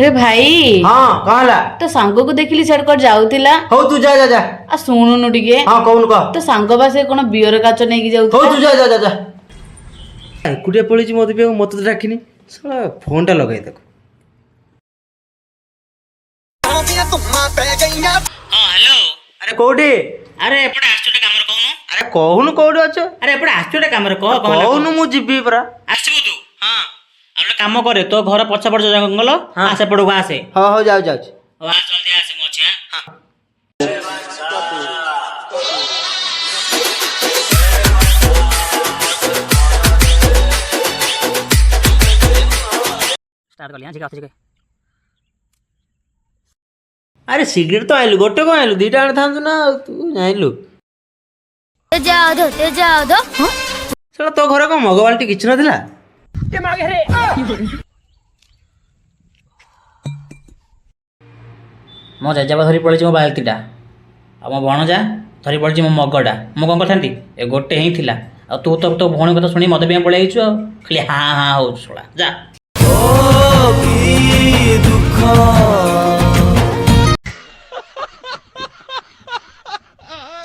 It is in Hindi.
रे भाई हाँ कहला तो सांग को देखिली छड़ कर जाउतिला हो तू जा जा जा आ सुनुनु टिके हाँ कौन कह तो सांग बा से कोन बियर काच नेकी हो जाउतिला तू जा जा जा जा एकुटिया पळिची मते पे मते तो डाकिनी साला फोन टा लगाई देखो हाँ हेलो अरे कोडी अरे एपटे आसुटे कामर कहनु अरे कहूनु कोडी अछ अरे एपटे आसुटे कामर कह कहूनु मु जिबी परा आसबु तू हाँ आउटे काम करे तो घर पछ पड़ जंगल हाँ। आ सेपड़ को आसे हाँ हो जाओ जाओ ओ आ जल्दी आसे मो छ हां स्टार्ट कर लिया ठीक है अरे सिगरेट तो आइलु गोटे को आइलु दीटा आने थांतु ना तू जाइलु जाओ दो साला तो घरे को मग बाल्टी किछ नथिला मो जजाबा धरी पड़ी मो बाल्टीटा आ मो भणजा धरी पड़ी मो मगटा मु कौन करथांती ए गोटे ही थिला आ तू तो तो भौणी कथा शुणी मत बिया पळै आइछु खाली हां हां हो छोड़ा जा ओ की दुख